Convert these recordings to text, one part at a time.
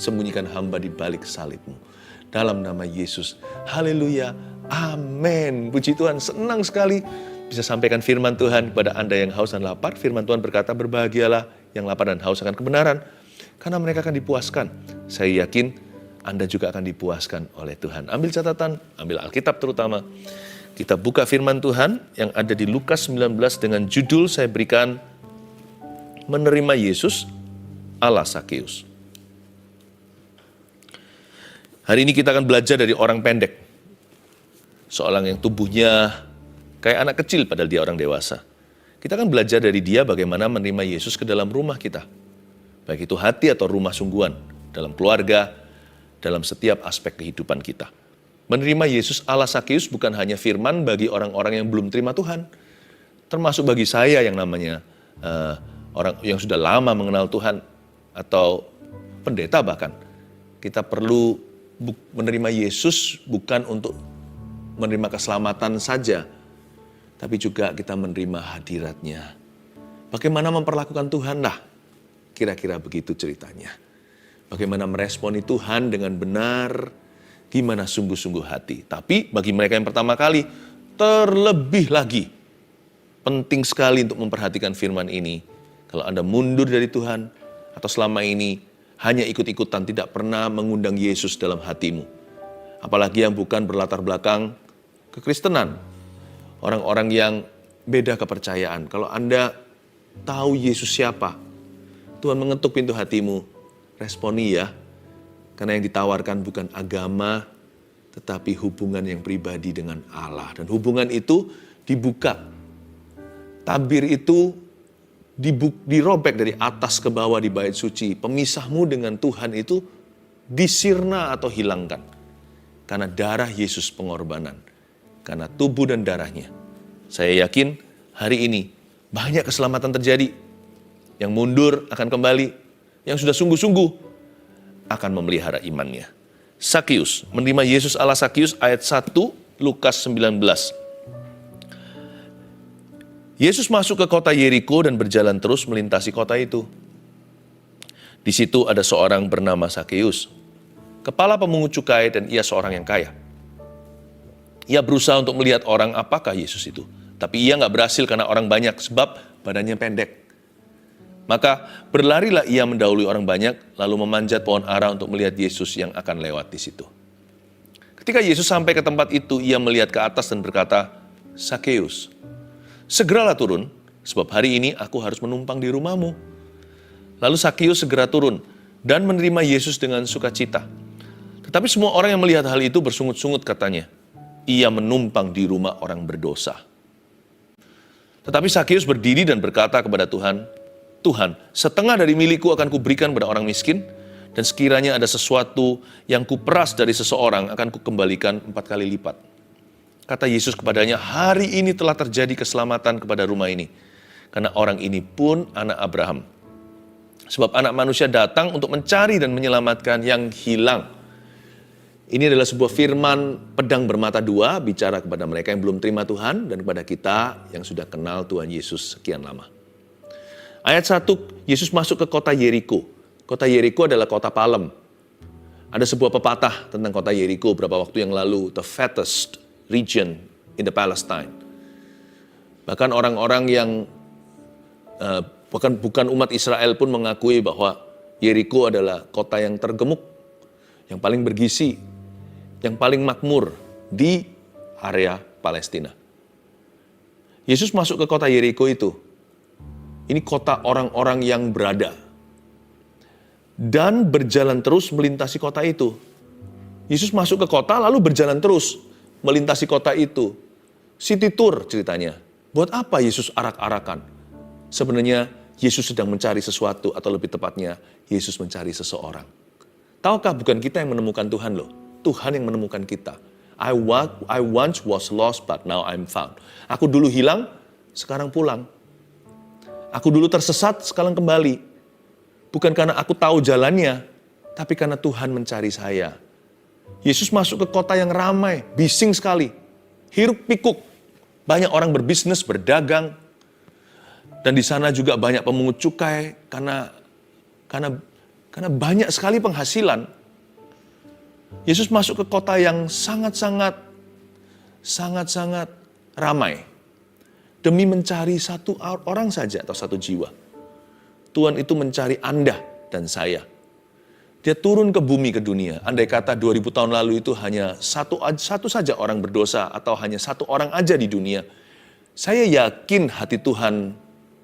sembunyikan hamba di balik salib-Mu. Dalam nama Yesus, haleluya, amin. Puji Tuhan, senang sekali bisa sampaikan firman Tuhan kepada Anda yang haus dan lapar. Firman Tuhan berkata, berbahagialah yang lapar dan haus akan kebenaran, karena mereka akan dipuaskan. Saya yakin Anda juga akan dipuaskan oleh Tuhan. Ambil catatan, ambil Alkitab terutama. Kita buka firman Tuhan yang ada di Lukas 19 dengan judul saya berikan, Menerima Yesus ala Sakeus. Hari ini kita akan belajar dari orang pendek. Seorang yang tubuhnya kayak anak kecil padahal dia orang dewasa. Kita akan belajar dari dia bagaimana menerima Yesus ke dalam rumah kita. Baik itu hati atau rumah sungguhan, dalam keluarga, dalam setiap aspek kehidupan kita. Menerima Yesus ala Sakeus bukan hanya firman bagi orang-orang yang belum terima Tuhan. Termasuk bagi saya yang namanya orang yang sudah lama mengenal Tuhan atau pendeta bahkan. Kita perlu menerima Yesus bukan untuk menerima keselamatan saja, tapi juga kita menerima hadirat-Nya. Bagaimana memperlakukan Tuhan? Nah, kira-kira begitu ceritanya. Bagaimana meresponi Tuhan dengan benar, gimana sungguh-sungguh hati. Tapi bagi mereka yang pertama kali, terlebih lagi penting sekali untuk memperhatikan firman ini. Kalau Anda mundur dari Tuhan, atau selama ini hanya ikut-ikutan, tidak pernah mengundang Yesus dalam hatimu. Apalagi yang bukan berlatar belakang kekristenan. Orang-orang yang beda kepercayaan. Kalau Anda tahu Yesus siapa, Tuhan mengetuk pintu hatimu, responi ya. Karena yang ditawarkan bukan agama, tetapi hubungan yang pribadi dengan Allah. Dan hubungan itu dibuka. Tabir itu dirobek dari atas ke bawah di bait suci. Pemisahmu dengan Tuhan itu disirna atau hilangkan. Karena darah Yesus pengorbanan. Karena tubuh dan darahnya. Saya yakin hari ini banyak keselamatan terjadi. Yang mundur akan kembali. Yang sudah sungguh-sungguh akan memelihara imannya. Sakeus, menerima Yesus ala Sakeus ayat 1 Lukas 19. Yesus masuk ke kota Yeriko dan berjalan terus melintasi kota itu. Di situ ada seorang bernama Sakeus, kepala pemungut cukai, dan ia seorang yang kaya. Ia berusaha untuk melihat orang apakah Yesus itu. Tapi ia nggak berhasil karena orang banyak, sebab badannya pendek. Maka berlarilah ia mendahului orang banyak, lalu memanjat pohon ara untuk melihat Yesus yang akan lewat di situ. Ketika Yesus sampai ke tempat itu, ia melihat ke atas dan berkata, Sakeus, segeralah turun, sebab hari ini aku harus menumpang di rumahmu. Lalu Sakeus segera turun dan menerima Yesus dengan sukacita. Tetapi semua orang yang melihat hal itu bersungut-sungut katanya, ia menumpang di rumah orang berdosa. Tetapi Sakeus berdiri dan berkata kepada Tuhan, Tuhan, setengah dari milikku akan kuberikan pada orang miskin, dan sekiranya ada sesuatu yang kuperas dari seseorang akan kukembalikan 4 kali lipat. Kata Yesus kepadanya, hari ini telah terjadi keselamatan kepada rumah ini. Karena orang ini pun anak Abraham. Sebab anak manusia datang untuk mencari dan menyelamatkan yang hilang. Ini adalah sebuah firman pedang bermata dua, bicara kepada mereka yang belum terima Tuhan, dan kepada kita yang sudah kenal Tuhan Yesus sekian lama. Ayat 1, Yesus masuk ke kota Yeriko. Kota Yeriko adalah kota palem. Ada sebuah pepatah tentang kota Yeriko beberapa waktu yang lalu, the fattest region in the Palestine. Bahkan orang-orang yang bukan umat Israel pun mengakui bahwa Yeriko adalah kota yang tergemuk, yang paling bergizi, yang paling makmur di area Palestina. Yesus masuk ke kota Yeriko itu. Ini kota orang-orang yang berada. Dan berjalan terus melintasi kota itu. Yesus masuk ke kota lalu berjalan terus melintasi kota itu. City tour ceritanya. Buat apa Yesus arak-arakan? Sebenarnya Yesus sedang mencari sesuatu, atau lebih tepatnya Yesus mencari seseorang. Tahukah bukan kita yang menemukan Tuhan loh. Tuhan yang menemukan kita. I once was lost but now I'm found. Aku dulu hilang, sekarang pulang. Aku dulu tersesat, sekarang kembali. Bukan karena aku tahu jalannya, tapi karena Tuhan mencari saya. Yesus masuk ke kota yang ramai, bising sekali. Hiruk pikuk. Banyak orang berbisnis, berdagang. Dan di sana juga banyak pemungut cukai karena Karena banyak sekali penghasilan. Yesus masuk ke kota yang sangat-sangat ramai. Demi mencari satu orang saja atau satu jiwa. Tuhan itu mencari Anda dan saya. Dia turun ke bumi, ke dunia. Andai kata 2000 tahun lalu itu hanya satu saja orang berdosa atau hanya satu orang aja di dunia. Saya yakin hati Tuhan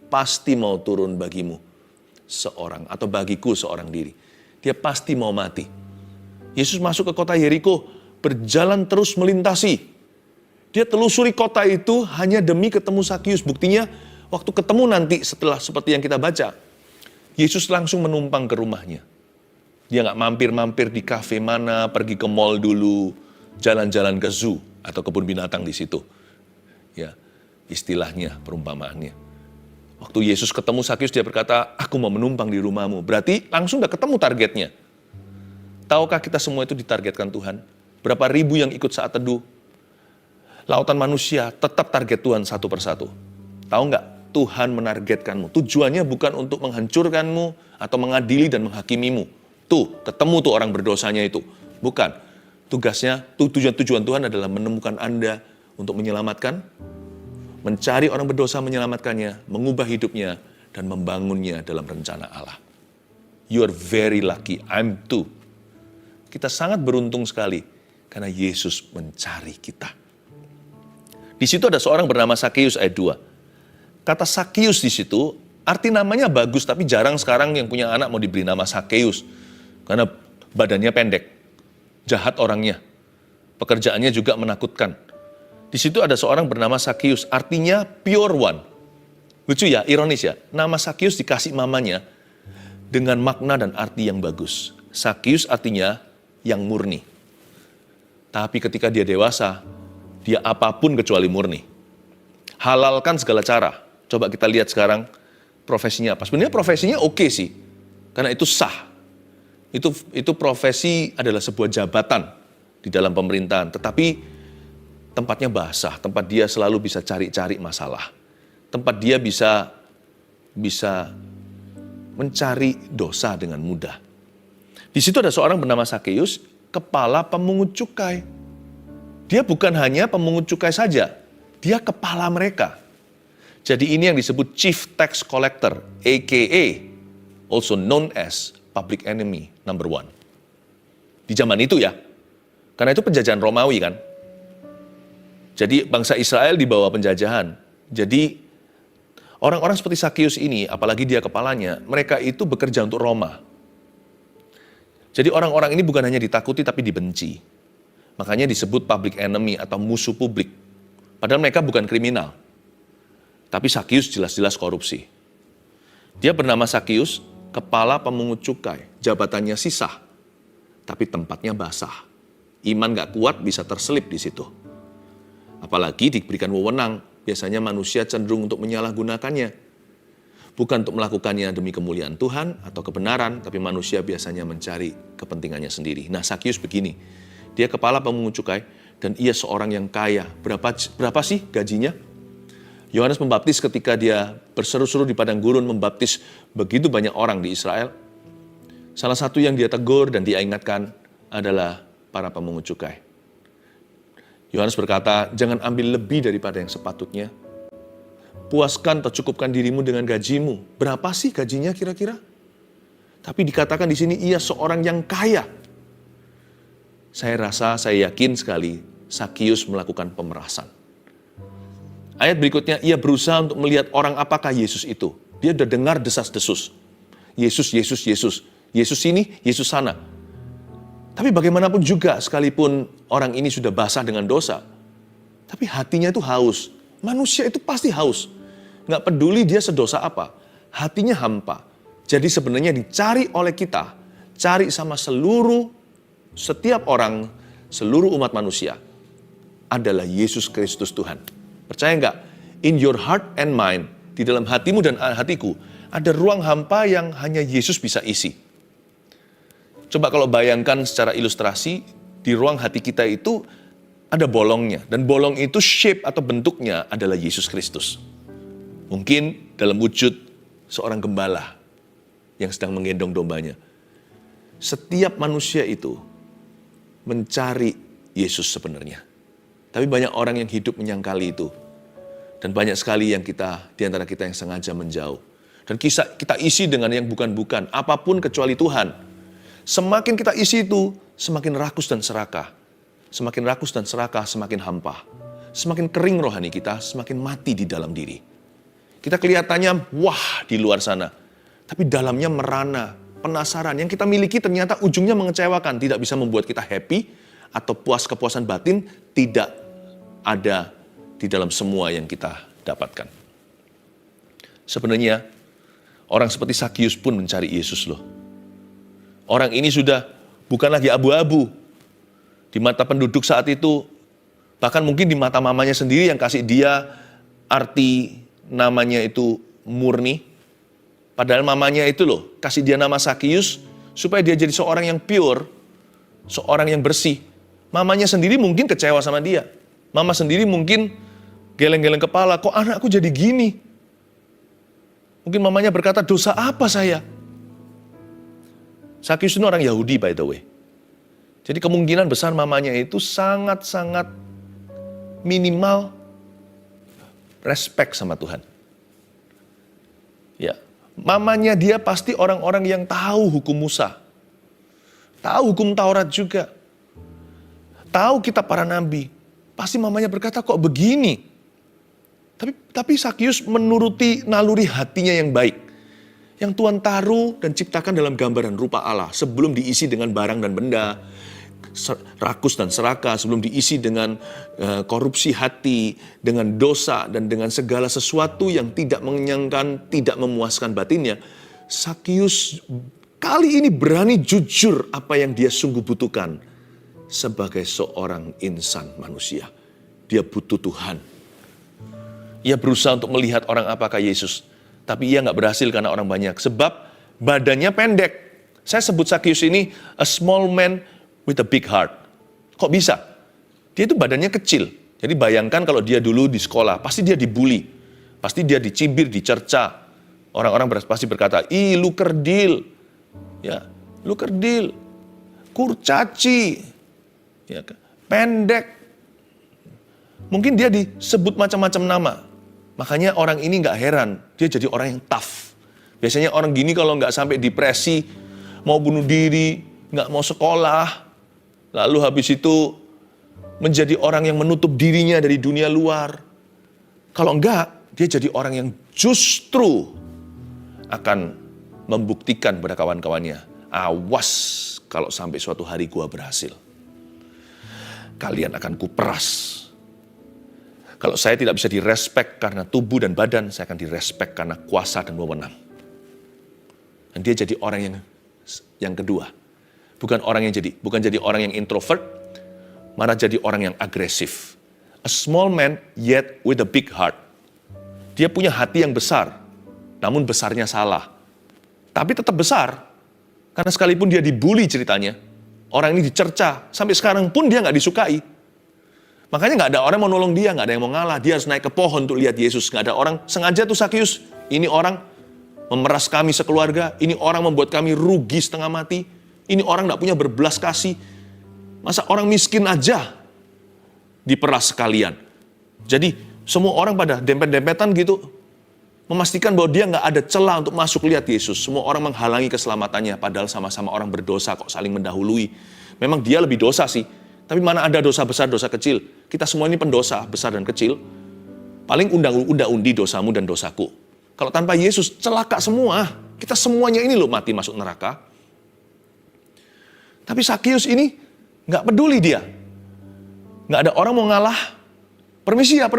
pasti mau turun bagimu seorang atau bagiku seorang diri. Dia pasti mau mati. Yesus masuk ke kota Yeriko, berjalan terus melintasi. Dia telusuri kota itu hanya demi ketemu Sakius. Buktinya waktu ketemu nanti setelah seperti yang kita baca, Yesus langsung menumpang ke rumahnya. Dia nggak mampir-mampir di kafe mana, pergi ke mall dulu, jalan-jalan ke zoo atau kebun binatang di situ. Ya, istilahnya, perumpamaannya. Waktu Yesus ketemu Sakius, dia berkata, aku mau menumpang di rumahmu. Berarti langsung udah ketemu targetnya. Tahukah kita semua itu ditargetkan Tuhan? Berapa ribu yang ikut saat teduh? Lautan manusia tetap target Tuhan satu persatu. Tahu nggak? Tuhan menargetkanmu. Tujuannya bukan untuk menghancurkanmu atau mengadili dan menghakimimu. Tuh, ketemu tuh orang berdosanya itu. Bukan. Tugasnya, tujuan Tuhan adalah menemukan Anda untuk menyelamatkan, mencari orang berdosa, menyelamatkannya, mengubah hidupnya, dan membangunnya dalam rencana Allah. You are very lucky. I'm too. Kita sangat beruntung sekali karena Yesus mencari kita. Di situ ada seorang bernama Sakius ayat 2. Kata Sakius di situ, arti namanya bagus, tapi jarang sekarang yang punya anak mau diberi nama Sakeus. Karena badannya pendek, jahat orangnya, pekerjaannya juga menakutkan. Di situ ada seorang bernama Sakius, artinya pure one. Lucu ya, ironis ya, nama Sakius dikasih mamanya dengan makna dan arti yang bagus. Sakius artinya yang murni. Tapi ketika dia dewasa, dia apapun kecuali murni. Halalkan segala cara. Coba kita lihat sekarang profesinya apa. Sebenarnya profesinya oke sih, karena itu sah. Itu profesi adalah sebuah jabatan di dalam pemerintahan. Tetapi tempatnya basah, tempat dia selalu bisa cari-cari masalah. Tempat dia bisa mencari dosa dengan mudah. Di situ ada seorang bernama Sakeus, kepala pemungut cukai. Dia bukan hanya pemungut cukai saja, dia kepala mereka. Jadi ini yang disebut Chief Tax Collector, aka also known as public enemy number 1. Di zaman itu ya, karena itu penjajahan Romawi kan. Jadi bangsa Israel di bawah penjajahan. Jadi orang-orang seperti Sakius ini, apalagi dia kepalanya, mereka itu bekerja untuk Roma. Jadi orang-orang ini bukan hanya ditakuti tapi dibenci. Makanya disebut public enemy atau musuh publik. Padahal mereka bukan kriminal. Tapi Sakius jelas-jelas korupsi. Dia bernama Sakius, kepala pemungut cukai. Jabatannya sih sah, tapi tempatnya basah. Iman gak kuat bisa terselip di situ. Apalagi diberikan wewenang, biasanya manusia cenderung untuk menyalahgunakannya. Bukan untuk melakukannya demi kemuliaan Tuhan atau kebenaran, tapi manusia biasanya mencari kepentingannya sendiri. Nah, Sakius begini, dia kepala pemungut cukai dan ia seorang yang kaya. Berapa sih gajinya? Yohanes Pembaptis ketika dia berseru-seru di padang gurun membaptis begitu banyak orang di Israel, salah satu yang dia tegur dan dia ingatkan adalah para pemungut cukai. Yohanes berkata, jangan ambil lebih daripada yang sepatutnya. Puaskan atau cukupkan dirimu dengan gajimu. Berapa sih gajinya kira-kira? Tapi dikatakan di sini ia seorang yang kaya. Saya yakin sekali Sakius melakukan pemerasan. Ayat berikutnya, ia berusaha untuk melihat orang apakah Yesus itu. Dia udah dengar desas-desus. Yesus, Yesus, Yesus. Yesus sini, Yesus sana. Tapi bagaimanapun juga, sekalipun orang ini sudah basah dengan dosa, tapi hatinya itu haus. Manusia itu pasti haus. Nggak peduli dia sedosa apa. Hatinya hampa. Jadi sebenarnya dicari oleh kita, cari sama setiap orang, seluruh umat manusia, adalah Yesus Kristus Tuhan. Percaya nggak? In your heart and mind, di dalam hatimu dan hatiku, ada ruang hampa yang hanya Yesus bisa isi. Coba kalau bayangkan secara ilustrasi, di ruang hati kita itu ada bolongnya. Dan bolong itu shape atau bentuknya adalah Yesus Kristus. Mungkin dalam wujud seorang gembala yang sedang menggendong dombanya. Setiap manusia itu mencari Yesus sebenarnya. Tapi banyak orang yang hidup menyangkali itu. Dan banyak sekali yang di antara kita yang sengaja menjauh. Dan kita isi dengan yang bukan-bukan, apapun kecuali Tuhan. Semakin kita isi itu, semakin rakus dan serakah. Semakin rakus dan serakah, semakin hampa. Semakin kering rohani kita, semakin mati di dalam diri. Kita kelihatannya, wah di luar sana. Tapi dalamnya merana, penasaran. Yang kita miliki ternyata ujungnya mengecewakan. Tidak bisa membuat kita happy atau puas kepuasan batin. Tidak ada di dalam semua yang kita dapatkan. Sebenarnya, orang seperti Sakius pun mencari Yesus loh. Orang ini sudah bukan lagi abu-abu. Di mata penduduk saat itu, bahkan mungkin di mata mamanya sendiri yang kasih dia arti namanya itu murni. Padahal mamanya itu loh, kasih dia nama Sakius supaya dia jadi seorang yang pure, seorang yang bersih. Mamanya sendiri mungkin kecewa sama dia. Mama sendiri mungkin geleng-geleng kepala, kok anakku jadi gini? Mungkin mamanya berkata, dosa apa saya? Sakius itu orang Yahudi by the way. Jadi kemungkinan besar mamanya itu sangat-sangat minimal respect sama Tuhan. Ya, mamanya dia pasti orang-orang yang tahu hukum Musa. Tahu hukum Taurat juga. Tahu kitab para nabi. Pasti mamanya berkata, kok begini? Tapi Sakius menuruti naluri hatinya yang baik. Yang Tuhan taruh dan ciptakan dalam gambaran rupa Allah. Sebelum diisi dengan barang dan benda, rakus dan serakah, sebelum diisi dengan korupsi hati, dengan dosa, dan dengan segala sesuatu yang tidak mengenyangkan, tidak memuaskan batinnya. Sakius kali ini berani jujur apa yang dia sungguh butuhkan. Sebagai seorang insan manusia. Dia butuh Tuhan. Ia berusaha untuk melihat orang apakah Yesus. Tapi ia gak berhasil karena orang banyak. Sebab badannya pendek. Saya sebut Sakius ini a small man with a big heart. Kok bisa? Dia itu badannya kecil. Jadi bayangkan kalau dia dulu di sekolah. Pasti dia dibully. Pasti dia dicibir, dicerca. Orang-orang pasti berkata, ih lu kerdil. Ya, lu kerdil. Kurcaci. Ya, pendek. Mungkin dia disebut macam-macam nama. Makanya orang ini gak heran, dia jadi orang yang tough. Biasanya orang gini kalau gak sampai depresi, mau bunuh diri, gak mau sekolah, lalu habis itu menjadi orang yang menutup dirinya dari dunia luar. Kalau enggak, dia jadi orang yang justru akan membuktikan pada kawan-kawannya, awas kalau sampai suatu hari gua berhasil. Kalian akan kuperas. Kalau saya tidak bisa direspek karena tubuh dan badan, saya akan direspek karena kuasa dan wewenang. Dan dia jadi orang yang kedua. Bukan jadi orang yang introvert, malah jadi orang yang agresif. A small man yet with a big heart. Dia punya hati yang besar, namun besarnya salah. Tapi tetap besar, karena sekalipun dia dibully ceritanya, orang ini dicerca, sampai sekarang pun dia nggak disukai. Makanya nggak ada orang mau nolong dia, nggak ada yang mau ngalah. Dia harus naik ke pohon untuk lihat Yesus. Nggak ada orang, sengaja tuh Sakius, ini orang memeras kami sekeluarga, ini orang membuat kami rugi setengah mati, ini orang nggak punya berbelas kasih. Masa orang miskin aja diperas sekalian. Jadi semua orang pada dempet-dempetan gitu, memastikan bahwa dia nggak ada celah untuk masuk lihat Yesus. Semua orang menghalangi keselamatannya, padahal sama-sama orang berdosa kok saling mendahului. Memang dia lebih dosa sih, tapi mana ada dosa besar, dosa kecil. Kita semua ini pendosa, besar dan kecil. Paling unda-undi dosamu dan dosaku. Kalau tanpa Yesus, celaka semua. Kita semuanya ini loh mati masuk neraka. Tapi Sakius ini nggak peduli dia. Nggak ada orang mau ngalah. Permisi ya.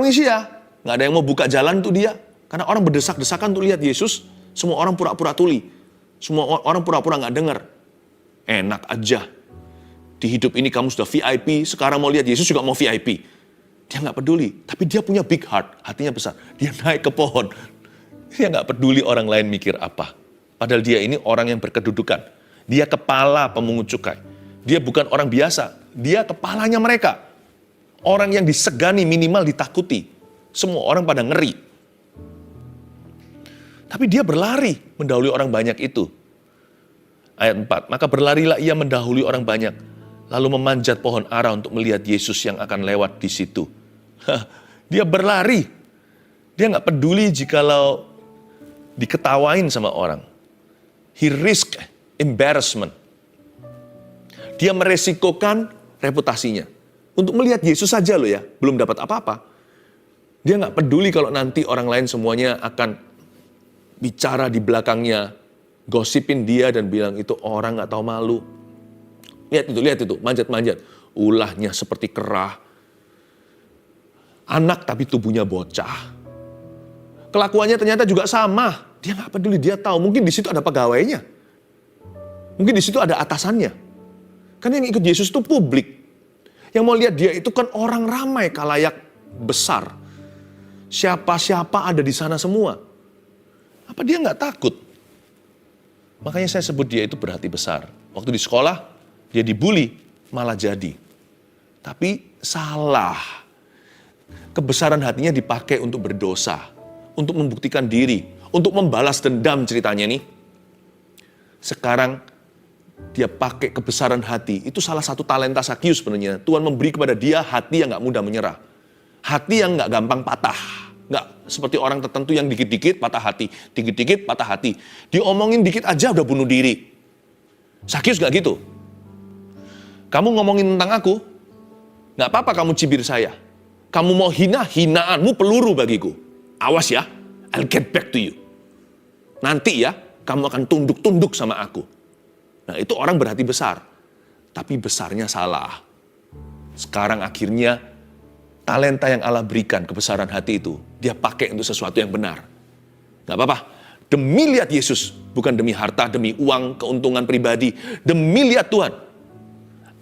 Nggak ada yang mau buka jalan untuk dia. Karena orang berdesak-desakan untuk lihat Yesus. Semua orang pura-pura tuli. Semua orang pura-pura nggak dengar. Enak aja. Di hidup ini kamu sudah VIP, sekarang mau lihat Yesus juga mau VIP. Dia nggak peduli, tapi dia punya big heart, hatinya besar. Dia naik ke pohon. Dia nggak peduli orang lain mikir apa. Padahal dia ini orang yang berkedudukan. Dia kepala pemungut cukai. Dia bukan orang biasa, dia kepalanya mereka. Orang yang disegani, minimal ditakuti. Semua orang pada ngeri. Tapi dia berlari mendahului orang banyak itu. Ayat 4, maka berlarilah ia mendahului orang banyak, lalu memanjat pohon ara untuk melihat Yesus yang akan lewat di situ. Dia berlari. Dia nggak peduli jikalau diketawain sama orang. He risk embarrassment. Dia meresikokan reputasinya. Untuk melihat Yesus saja loh ya, belum dapat apa-apa. Dia nggak peduli kalau nanti orang lain semuanya akan bicara di belakangnya, gosipin dia dan bilang itu orang nggak tahu malu. Lihat itu, manjat-manjat. Ulahnya seperti kerah. Anak tapi tubuhnya bocah. Kelakuannya ternyata juga sama. Dia nggak peduli, dia tahu. Mungkin di situ ada pegawainya. Mungkin di situ ada atasannya. Kan yang ikut Yesus itu publik. Yang mau lihat dia itu kan orang ramai, kalayak besar. Siapa-siapa ada di sana semua. Apa dia nggak takut? Makanya saya sebut dia itu berhati besar. Waktu di sekolah, dia dibully, malah jadi. Tapi salah. Kebesaran hatinya dipakai untuk berdosa. Untuk membuktikan diri. Untuk membalas dendam ceritanya nih. Sekarang, dia pakai kebesaran hati. Itu salah satu talenta Sakius sebenarnya. Tuhan memberi kepada dia hati yang gak mudah menyerah. Hati yang gak gampang patah. Nggak seperti orang tertentu yang dikit-dikit patah hati. Dikit-dikit patah hati. Diomongin dikit aja udah bunuh diri. Sakius nggak gitu. Kamu ngomongin tentang aku, nggak apa-apa kamu cibir saya. Kamu mau hina, hinaanmu peluru bagiku. Awas ya, I'll get back to you. Nanti ya, kamu akan tunduk-tunduk sama aku. Nah itu orang berhati besar. Tapi besarnya salah. Sekarang akhirnya, talenta yang Allah berikan, kebesaran hati itu, dia pakai untuk sesuatu yang benar. Gak apa-apa. Demi lihat Yesus, bukan demi harta, demi uang, keuntungan pribadi. Demi lihat Tuhan.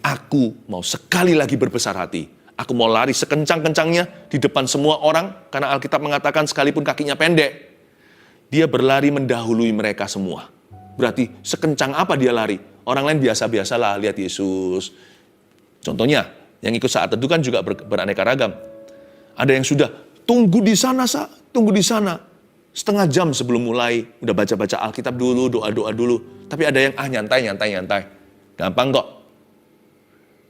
Aku mau sekali lagi berbesar hati. Aku mau lari sekencang-kencangnya di depan semua orang, karena Alkitab mengatakan sekalipun kakinya pendek, dia berlari mendahului mereka semua. Berarti sekencang apa dia lari? Orang lain biasa-biasalah lihat Yesus. Contohnya, yang ikut saat teduh kan juga beraneka ragam. Ada yang sudah tunggu di sana, tunggu di sana. Setengah jam sebelum mulai, udah baca-baca Alkitab dulu, doa-doa dulu. Tapi ada yang nyantai. Gampang kok.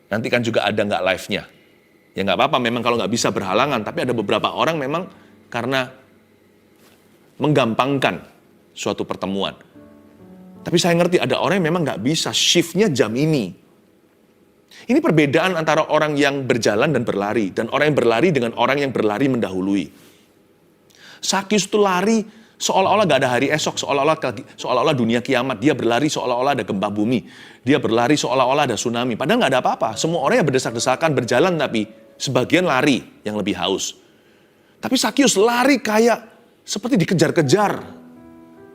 Nanti kan juga ada nggak live-nya. Ya nggak apa-apa memang kalau nggak bisa berhalangan. Tapi ada beberapa orang memang karena menggampangkan suatu pertemuan. Tapi saya ngerti ada orang yang memang nggak bisa, shift-nya jam ini. Ini perbedaan antara orang yang berjalan dan berlari. Dan orang yang berlari dengan orang yang berlari mendahului. Sakius itu lari seolah-olah gak ada hari esok. Seolah-olah dunia kiamat. Dia berlari seolah-olah ada gempa bumi. Dia berlari seolah-olah ada tsunami. Padahal gak ada apa-apa. Semua orang yang berdesak-desakan berjalan tapi sebagian lari yang lebih haus. Tapi Sakius lari kayak seperti dikejar-kejar.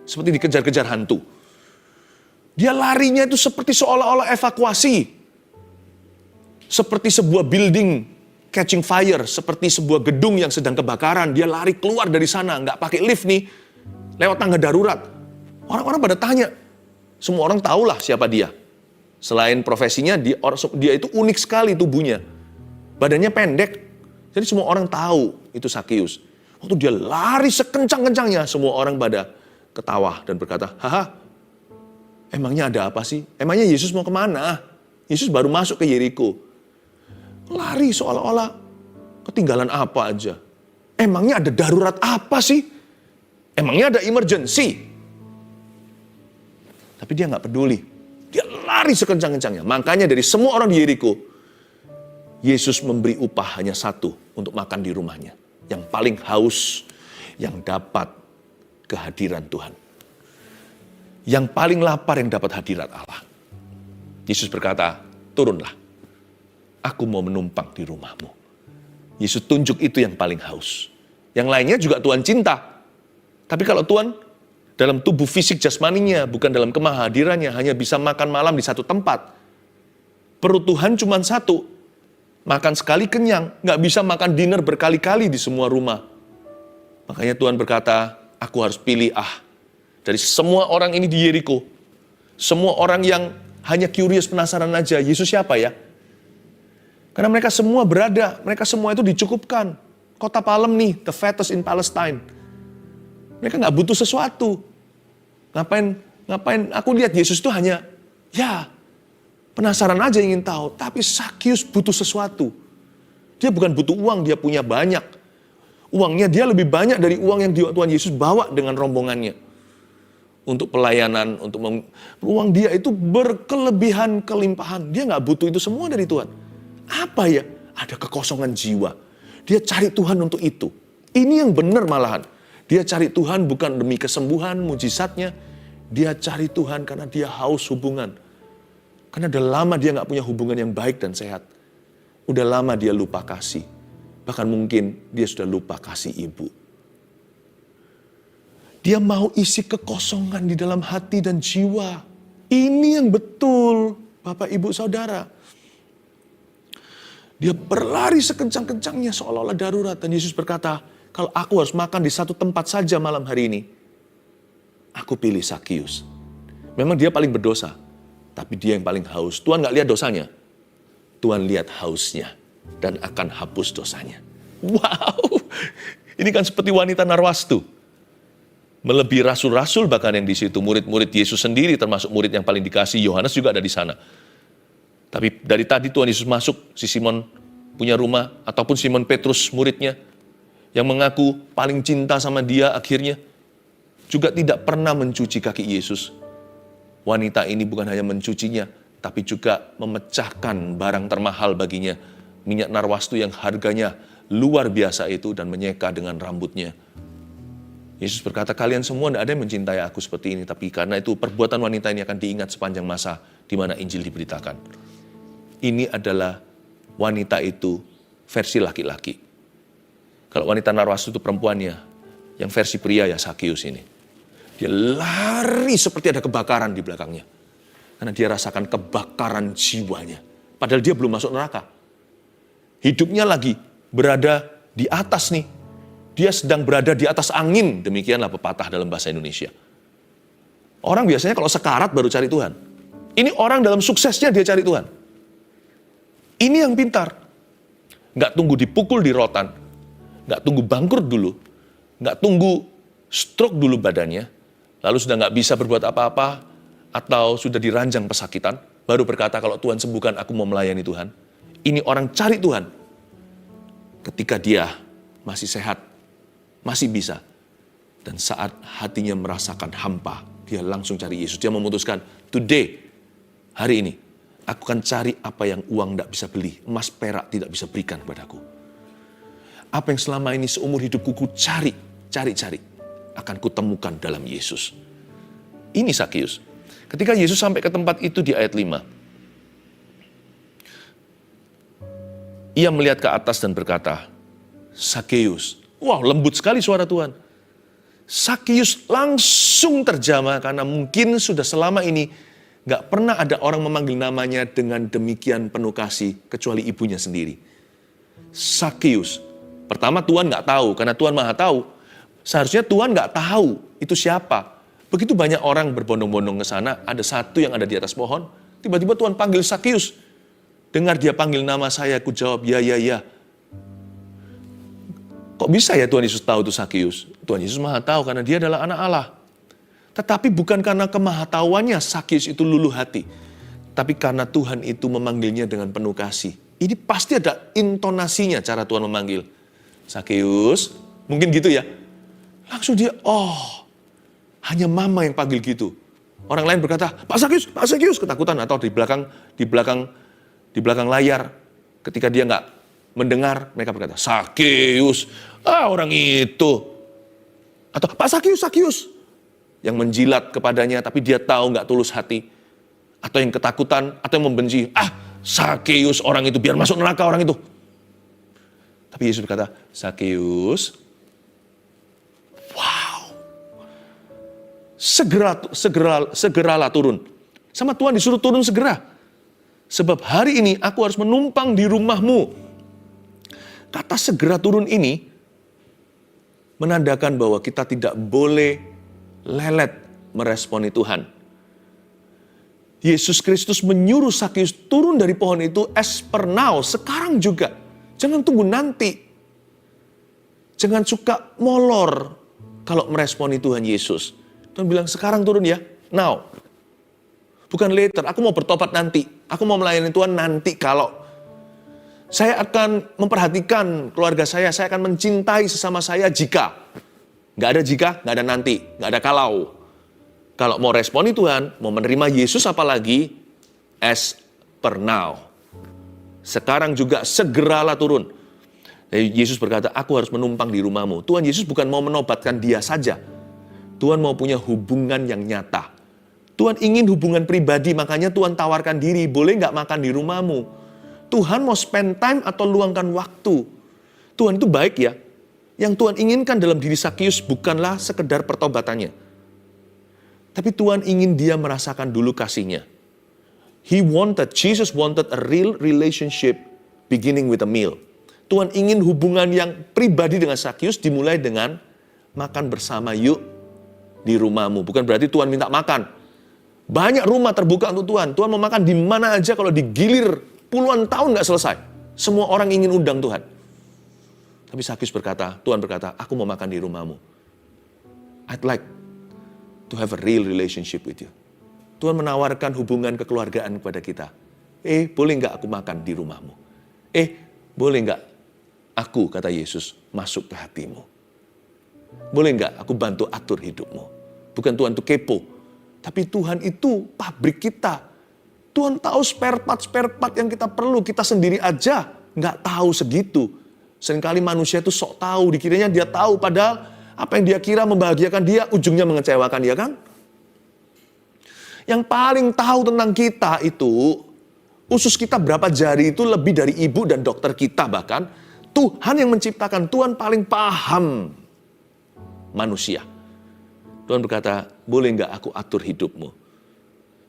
Seperti dikejar-kejar hantu. Dia larinya itu seperti seolah-olah evakuasi. Seperti sebuah building catching fire, seperti sebuah gedung yang sedang kebakaran, dia lari keluar dari sana, nggak pakai lift nih, lewat tangga darurat. Orang-orang pada tanya, semua orang tahulah siapa dia. Selain profesinya, dia itu unik sekali tubuhnya. Badannya pendek, jadi semua orang tahu itu Sakius. Waktu dia lari sekencang-kencangnya, semua orang pada ketawa dan berkata, haha, emangnya ada apa sih? Emangnya Yesus mau kemana? Yesus baru masuk ke Yeriko. Lari seolah-olah ketinggalan apa aja. Emangnya ada darurat apa sih? Emangnya ada emergency? Tapi dia nggak peduli. Dia lari sekencang-kencangnya. Makanya dari semua orang di Yeriko, Yesus memberi upah hanya satu untuk makan di rumahnya. Yang paling haus, yang dapat kehadiran Tuhan. Yang paling lapar yang dapat hadirat Allah. Yesus berkata, turunlah. Aku mau menumpang di rumahmu. Yesus tunjuk itu yang paling haus. Yang lainnya juga Tuhan cinta. Tapi kalau Tuhan dalam tubuh fisik jasmaninya, bukan dalam kemahadirannya, hanya bisa makan malam di satu tempat. Perut Tuhan cuma satu. Makan sekali kenyang, nggak bisa makan dinner berkali-kali di semua rumah. Makanya Tuhan berkata, aku harus pilih dari semua orang ini di Yeriko. Semua orang yang hanya curious, penasaran aja, Yesus siapa ya? Karena mereka semua mereka semua itu dicukupkan. Kota Palem nih, the fattest in Palestine. Mereka nggak butuh sesuatu. Ngapain? Aku lihat Yesus itu hanya Ya, penasaran aja ingin tahu. Tapi Sakius butuh sesuatu. Dia bukan butuh uang, dia punya banyak. Uangnya dia lebih banyak dari uang yang Tuhan Yesus bawa dengan rombongannya. Untuk pelayanan, uang dia itu berkelebihan, kelimpahan. Dia nggak butuh itu semua dari Tuhan. Apa ya? Ada kekosongan jiwa. Dia cari Tuhan untuk itu. Ini yang benar malahan. Dia cari Tuhan bukan demi kesembuhan, mujizatnya. Dia cari Tuhan karena dia haus hubungan. Karena udah lama dia nggak punya hubungan yang baik dan sehat. Udah lama dia lupa kasih. Bahkan mungkin dia sudah lupa kasih ibu. Dia mau isi kekosongan di dalam hati dan jiwa. Ini yang betul, Bapak, Ibu, Saudara. Dia berlari sekencang-kencangnya seolah-olah darurat. Dan Yesus berkata, kalau aku harus makan di satu tempat saja malam hari ini, aku pilih Sakius. Memang dia paling berdosa, tapi dia yang paling haus. Tuhan gak lihat dosanya, Tuhan lihat hausnya dan akan hapus dosanya. Wow, ini kan seperti wanita Narwastu. Melebihi rasul-rasul bahkan yang di situ, murid-murid Yesus sendiri termasuk murid yang paling dikasih, Yohanes juga ada di sana. Tapi dari tadi Tuhan Yesus masuk, si Simon punya rumah, ataupun Simon Petrus muridnya, yang mengaku paling cinta sama dia akhirnya, juga tidak pernah mencuci kaki Yesus. Wanita ini bukan hanya mencucinya, tapi juga memecahkan barang termahal baginya, minyak narwastu yang harganya luar biasa itu, dan menyeka dengan rambutnya. Yesus berkata, kalian semua tidak ada yang mencintai aku seperti ini, tapi karena itu perbuatan wanita ini akan diingat sepanjang masa di mana Injil diberitakan. Ini adalah wanita itu versi laki-laki. Kalau wanita Narwastu itu perempuannya, yang versi pria ya Sakius ini. Dia lari seperti ada kebakaran di belakangnya. Karena dia rasakan kebakaran jiwanya. Padahal dia belum masuk neraka. Hidupnya lagi berada di atas nih. Dia sedang berada di atas angin, demikianlah pepatah dalam bahasa Indonesia. Orang biasanya kalau sekarat baru cari Tuhan. Ini orang dalam suksesnya dia cari Tuhan. Ini yang pintar. Nggak tunggu dipukul di rotan, nggak tunggu bangkrut dulu, nggak tunggu stroke dulu badannya, lalu sudah nggak bisa berbuat apa-apa, atau sudah diranjang pesakitan, baru berkata kalau Tuhan sembuhkan aku mau melayani Tuhan. Ini orang cari Tuhan. Ketika dia masih sehat, masih bisa. Dan saat hatinya merasakan hampa, dia langsung cari Yesus. Dia memutuskan, today, hari ini, aku akan cari apa yang uang tidak bisa beli, emas perak tidak bisa berikan kepadaku. Apa yang selama ini seumur hidupku ku cari, akan kutemukan dalam Yesus. Ini Sakius. Ketika Yesus sampai ke tempat itu di ayat 5, ia melihat ke atas dan berkata, Sakius. Wow, lembut sekali suara Tuhan. Sakius langsung terjamah karena mungkin sudah selama ini gak pernah ada orang memanggil namanya dengan demikian penuh kasih kecuali ibunya sendiri. Sakius. Pertama Tuhan gak tahu karena Tuhan Maha tahu. Seharusnya Tuhan gak tahu itu siapa. Begitu banyak orang berbondong-bondong ke sana, ada satu yang ada di atas pohon, tiba-tiba Tuhan panggil Sakius. Dengar dia panggil nama saya, aku jawab ya. Kok bisa ya Tuhan Yesus tahu itu Sakius? Tuhan Yesus Maha tahu karena dia adalah anak Allah. Tetapi bukan karena kemahatauannya Sakius itu luluh hati. Tapi karena Tuhan itu memanggilnya dengan penuh kasih. Ini pasti ada intonasinya cara Tuhan memanggil. Sakius, mungkin gitu ya. Langsung dia, hanya mama yang panggil gitu. Orang lain berkata, Pak Sakius, ketakutan. Atau di belakang layar, ketika dia nggak mendengar, mereka berkata, Sakius, orang itu. Atau Pak Sakius. Yang menjilat kepadanya, tapi dia tahu nggak tulus hati. Atau yang ketakutan, atau yang membenci. Sakius orang itu, biar masuk neraka orang itu. Tapi Yesus berkata, Sakius, wow. Segeralah turun. Sama Tuhan disuruh turun segera. Sebab hari ini aku harus menumpang di rumahmu. Kata segera turun ini menandakan bahwa kita tidak boleh lelet meresponi Tuhan. Yesus Kristus menyuruh Sakius turun dari pohon itu as per now, sekarang juga. Jangan tunggu nanti. Jangan suka molor kalau meresponi Tuhan Yesus. Tuhan bilang sekarang turun ya, now. Bukan later, aku mau bertobat nanti. Aku mau melayani Tuhan nanti kalau. Saya akan memperhatikan keluarga saya akan mencintai sesama saya jika. Nggak ada jika, nggak ada nanti, nggak ada kalau. Kalau mau responi Tuhan, mau menerima Yesus apalagi, as per now. Sekarang juga segeralah turun. Yesus berkata, aku harus menumpang di rumahmu. Tuhan Yesus bukan mau menobatkan dia saja. Tuhan mau punya hubungan yang nyata. Tuhan ingin hubungan pribadi, makanya Tuhan tawarkan diri, boleh nggak makan di rumahmu? Tuhan mau spend time atau luangkan waktu. Tuhan itu baik ya. Yang Tuhan inginkan dalam diri Sakius bukanlah sekedar pertobatannya. Tapi Tuhan ingin dia merasakan dulu kasihnya. Jesus wanted a real relationship beginning with a meal. Tuhan ingin hubungan yang pribadi dengan Sakius dimulai dengan makan bersama yuk di rumahmu. Bukan berarti Tuhan minta makan. Banyak rumah terbuka untuk Tuhan. Tuhan mau makan di mana aja kalau digilir puluhan tahun nggak selesai. Semua orang ingin undang Tuhan. Tapi Sakius berkata, Tuhan berkata, aku mau makan di rumahmu. I'd like to have a real relationship with you. Tuhan menawarkan hubungan kekeluargaan kepada kita. Boleh nggak aku makan di rumahmu? Boleh nggak aku, kata Yesus, masuk ke hatimu? Boleh nggak aku bantu atur hidupmu? Bukan Tuhan itu kepo. Tapi Tuhan itu pabrik kita. Tuhan tahu spare part yang kita perlu. Kita sendiri aja nggak tahu segitu. Seringkali manusia itu sok tahu. Dikiranya dia tahu, padahal apa yang dia kira membahagiakan dia, ujungnya mengecewakan dia kan? Yang paling tahu tentang kita itu, usus kita berapa jari itu lebih dari ibu dan dokter kita bahkan. Tuhan yang menciptakan, Tuhan paling paham manusia. Tuhan berkata, boleh nggak aku atur hidupmu?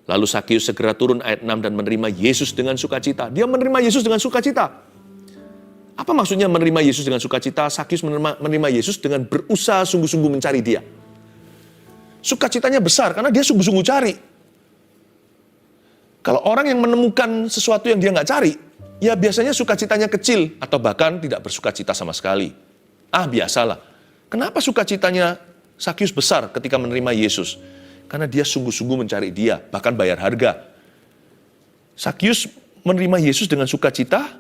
Lalu Sakius segera turun ayat 6 dan menerima Yesus dengan sukacita. Dia menerima Yesus dengan sukacita. Apa maksudnya menerima Yesus dengan sukacita? Sakius menerima Yesus dengan berusaha sungguh-sungguh mencari dia. Sukacitanya besar karena dia sungguh-sungguh cari. Kalau orang yang menemukan sesuatu yang dia nggak cari, ya biasanya sukacitanya kecil atau bahkan tidak bersukacita sama sekali. Biasalah. Kenapa sukacitanya Sakius besar ketika menerima Yesus? Karena dia sungguh-sungguh mencari dia, bahkan bayar harga. Sakius menerima Yesus dengan sukacita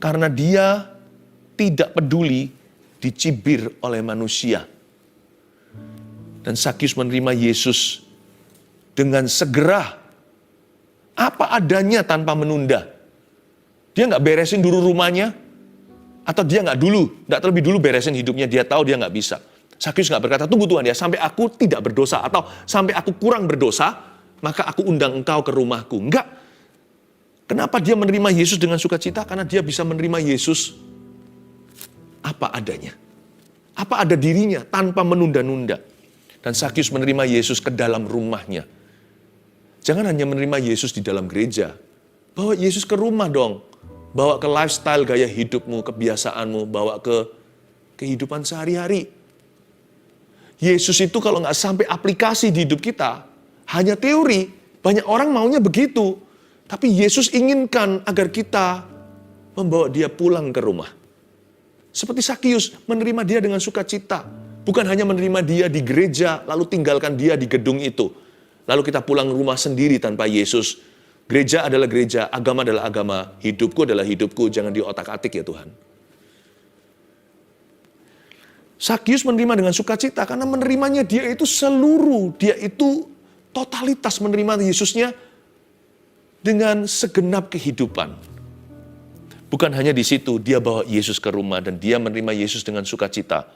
karena dia tidak peduli dicibir oleh manusia. Dan Sakius menerima Yesus dengan segera, apa adanya tanpa menunda. Dia nggak beresin dulu rumahnya, atau dia nggak terlebih dulu beresin hidupnya, dia tahu dia nggak bisa. Sakius nggak berkata, tunggu Tuhan ya, sampai aku tidak berdosa, atau sampai aku kurang berdosa, maka aku undang engkau ke rumahku. Enggak. Kenapa dia menerima Yesus dengan sukacita? Karena dia bisa menerima Yesus apa adanya. Apa ada dirinya, tanpa menunda-nunda. Dan Sakius menerima Yesus ke dalam rumahnya. Jangan hanya menerima Yesus di dalam gereja. Bawa Yesus ke rumah dong. Bawa ke lifestyle gaya hidupmu, kebiasaanmu, bawa ke kehidupan sehari-hari. Yesus itu kalau nggak sampai aplikasi di hidup kita, hanya teori. Banyak orang maunya begitu. Tapi Yesus inginkan agar kita membawa dia pulang ke rumah. Seperti Sakius, menerima dia dengan sukacita. Bukan hanya menerima dia di gereja, lalu tinggalkan dia di gedung itu. Lalu kita pulang rumah sendiri tanpa Yesus. Gereja adalah gereja, agama adalah agama, hidupku adalah hidupku, jangan diotak-atik ya Tuhan. Sakius menerima dengan sukacita karena menerimanya dia itu seluruh, dia itu totalitas menerima Yesusnya dengan segenap kehidupan. Bukan hanya di situ, dia bawa Yesus ke rumah dan dia menerima Yesus dengan sukacita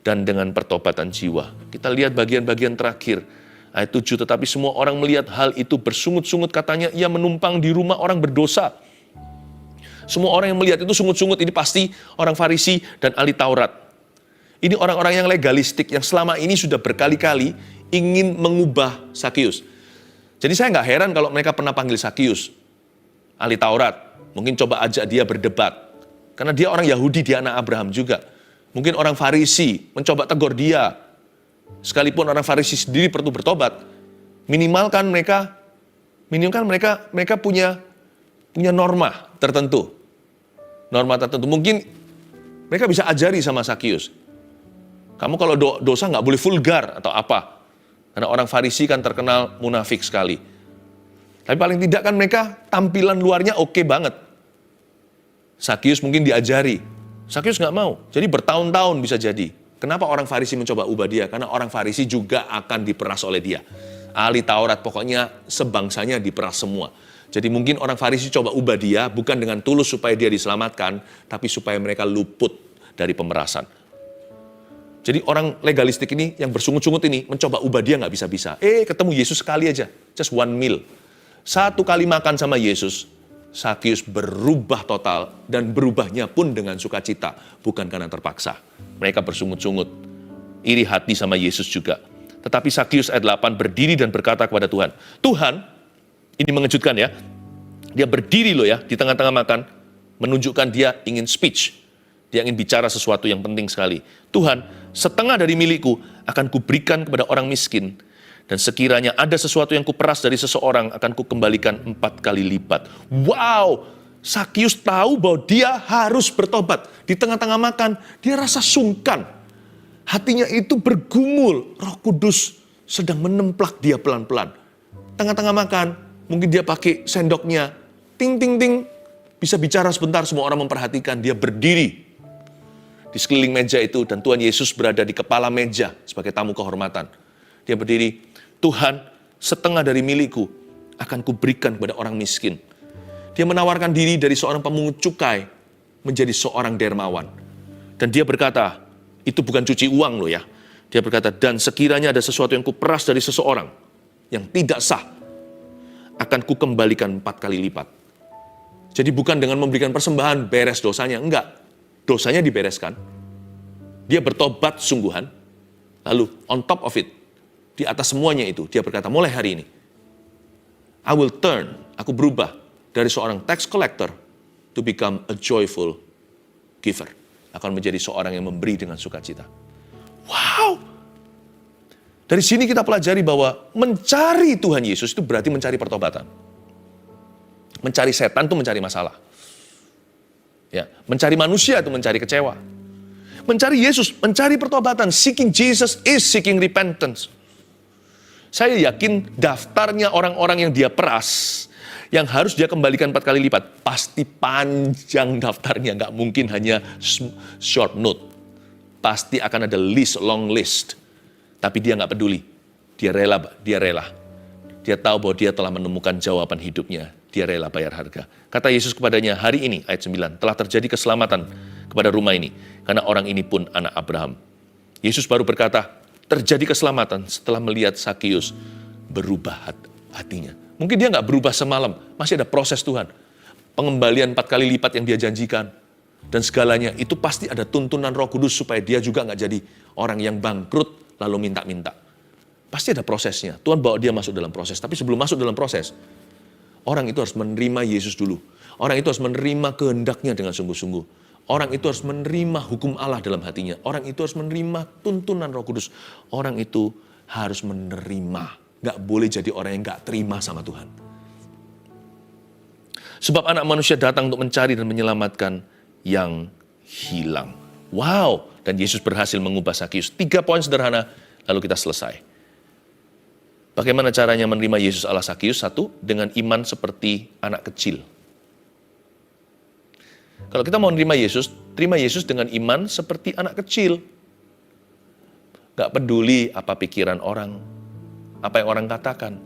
dan dengan pertobatan jiwa. Kita lihat bagian-bagian terakhir, ayat 7, tetapi semua orang melihat hal itu bersungut-sungut, katanya ia menumpang di rumah orang berdosa. Semua orang yang melihat itu sungut-sungut, ini pasti orang Farisi dan ahli Taurat. Ini orang-orang yang legalistik, yang selama ini sudah berkali-kali ingin mengubah Sakius. Jadi saya nggak heran kalau mereka pernah panggil Sakius, ahli Taurat. Mungkin coba ajak dia berdebat. Karena dia orang Yahudi, dia anak Abraham juga. Mungkin orang Farisi mencoba tegur dia. Sekalipun orang Farisi sendiri perlu bertobat. Minimal kan mereka punya norma tertentu. Norma tertentu. Mungkin mereka bisa ajari sama Sakius. Kamu kalau dosa nggak boleh vulgar atau apa. Karena orang Farisi kan terkenal munafik sekali. Tapi paling tidak kan mereka tampilan luarnya oke banget. Sakius mungkin diajari. Sakius nggak mau. Jadi bertahun-tahun bisa jadi. Kenapa orang Farisi mencoba ubah dia? Karena orang Farisi juga akan diperas oleh dia. Ahli Taurat, pokoknya sebangsanya diperas semua. Jadi mungkin orang Farisi coba ubah dia, bukan dengan tulus supaya dia diselamatkan, tapi supaya mereka luput dari pemerasan. Jadi orang legalistik ini, yang bersungut-sungut ini, mencoba ubah dia nggak bisa-bisa. Ketemu Yesus sekali aja, just one meal. Satu kali makan sama Yesus, Sakius berubah total, dan berubahnya pun dengan sukacita, bukan karena terpaksa. Mereka bersungut-sungut, iri hati sama Yesus juga. Tetapi Sakius ayat 8 berdiri dan berkata kepada Tuhan, Tuhan, ini mengejutkan ya, dia berdiri loh ya, di tengah-tengah makan, menunjukkan dia ingin speech, dia ingin bicara sesuatu yang penting sekali. Tuhan, setengah dari milikku akan kuberikan kepada orang miskin, dan sekiranya ada sesuatu yang kuperas dari seseorang, akan kukembalikan 4 kali lipat. Wow, Sakius tahu bahwa dia harus bertobat. Di tengah-tengah makan, dia rasa sungkan. Hatinya itu bergumul, Roh Kudus sedang menemplak dia pelan-pelan. Tengah-tengah makan, mungkin dia pakai sendoknya, ting ting ting, bisa bicara sebentar, semua orang memperhatikan, dia berdiri di sekeliling meja itu, dan Tuhan Yesus berada di kepala meja sebagai tamu kehormatan. Dia berdiri, Tuhan, setengah dari milikku akan kuberikan kepada orang miskin. Dia menawarkan diri dari seorang pemungut cukai menjadi seorang dermawan. Dan dia berkata, itu bukan cuci uang loh ya. Dia berkata, dan sekiranya ada sesuatu yang kuperas dari seseorang yang tidak sah, akan kukembalikan 4 kali lipat. Jadi bukan dengan memberikan persembahan beres dosanya, enggak. Dosanya dibereskan. Dia bertobat sungguhan. Lalu on top of it, di atas semuanya itu, dia berkata, mulai hari ini, I will turn, aku berubah dari seorang tax collector to become a joyful giver. Akan menjadi seorang yang memberi dengan sukacita. Wow! Dari sini kita pelajari bahwa mencari Tuhan Yesus itu berarti mencari pertobatan. Mencari setan itu mencari masalah. Ya, mencari manusia itu mencari kecewa. Mencari Yesus, mencari pertobatan. Seeking Jesus is seeking repentance. Saya yakin daftarnya orang-orang yang dia peras, yang harus dia kembalikan 4 kali lipat, pasti panjang daftarnya, nggak mungkin hanya short note. Pasti akan ada list, long list. Tapi dia nggak peduli. Dia rela. Dia tahu bahwa dia telah menemukan jawaban hidupnya. Dia rela bayar harga. Kata Yesus kepadanya, hari ini, ayat 9, telah terjadi keselamatan kepada rumah ini, karena orang ini pun anak Abraham. Yesus baru berkata, terjadi keselamatan setelah melihat Sakius berubah hatinya. Mungkin dia nggak berubah semalam, masih ada proses Tuhan. Pengembalian 4 kali lipat yang dia janjikan. Dan segalanya, itu pasti ada tuntunan Roh Kudus supaya dia juga nggak jadi orang yang bangkrut lalu minta-minta. Pasti ada prosesnya. Tuhan bawa dia masuk dalam proses. Tapi sebelum masuk dalam proses, orang itu harus menerima Yesus dulu. Orang itu harus menerima kehendaknya dengan sungguh-sungguh. Orang itu harus menerima hukum Allah dalam hatinya. Orang itu harus menerima tuntunan Roh Kudus. Orang itu harus menerima. Gak boleh jadi orang yang gak terima sama Tuhan. Sebab anak manusia datang untuk mencari dan menyelamatkan yang hilang. Wow, dan Yesus berhasil mengubah Sakius. 3 poin sederhana, lalu kita selesai. Bagaimana caranya menerima Yesus ala Sakius? 1, dengan iman seperti anak kecil. Kalau kita mau menerima Yesus, terima Yesus dengan iman seperti anak kecil. Gak peduli apa pikiran orang, apa yang orang katakan.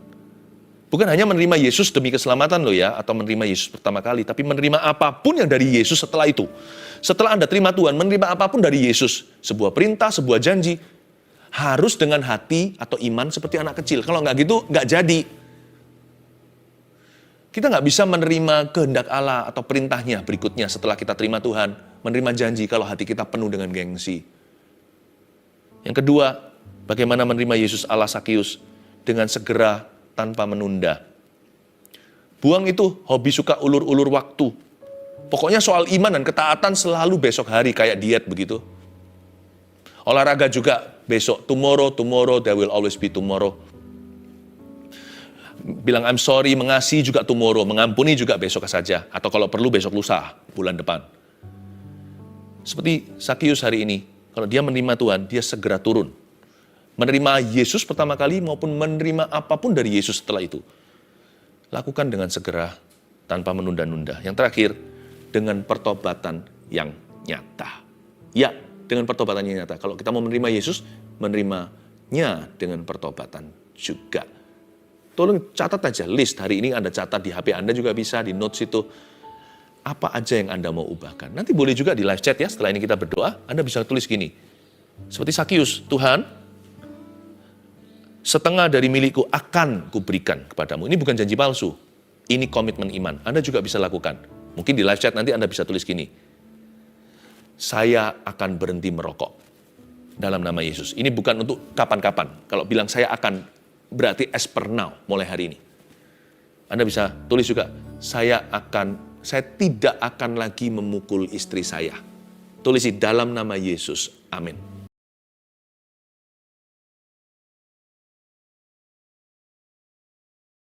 Bukan hanya menerima Yesus demi keselamatan loh ya, atau menerima Yesus pertama kali, tapi menerima apapun yang dari Yesus setelah itu. Setelah Anda terima Tuhan, menerima apapun dari Yesus, sebuah perintah, sebuah janji, harus dengan hati atau iman seperti anak kecil. Kalau nggak gitu, nggak jadi. Kita nggak bisa menerima kehendak Allah atau perintahnya berikutnya setelah kita terima Tuhan, menerima janji kalau hati kita penuh dengan gengsi. Yang kedua, bagaimana menerima Yesus ala Sakius? Dengan segera tanpa menunda. Buang itu hobi suka ulur-ulur waktu. Pokoknya soal iman dan ketaatan selalu besok hari kayak diet begitu. Olahraga juga besok, tomorrow, there will always be tomorrow. Bilang I'm sorry, mengasihi juga tomorrow, mengampuni juga besok saja. Atau kalau perlu besok lusa, bulan depan. Seperti Sakius hari ini, kalau dia menerima Tuhan, dia segera turun. Menerima Yesus pertama kali maupun menerima apapun dari Yesus setelah itu. lakukan dengan segera tanpa menunda-nunda. Yang terakhir, dengan pertobatan yang nyata. Ya, dengan pertobatan yang nyata. Kalau kita mau menerima Yesus, menerimanya dengan pertobatan juga. Tolong catat aja list, hari ini Anda catat di HP Anda juga bisa, di notes itu. Apa aja yang Anda mau ubahkan. Nanti boleh juga di live chat ya, setelah ini kita berdoa, Anda bisa tulis gini. Seperti Sakius, Tuhan, setengah dari milikku akan kuberikan kepadamu. Ini bukan janji palsu, ini komitmen iman. Anda juga bisa lakukan. Mungkin di live chat nanti Anda bisa tulis gini. Saya akan berhenti merokok dalam nama Yesus. Ini bukan untuk kapan-kapan. Kalau bilang saya akan, berarti as per now, mulai hari ini. Anda bisa tulis juga, saya tidak akan lagi memukul istri saya. Tulis di dalam nama Yesus. Amin.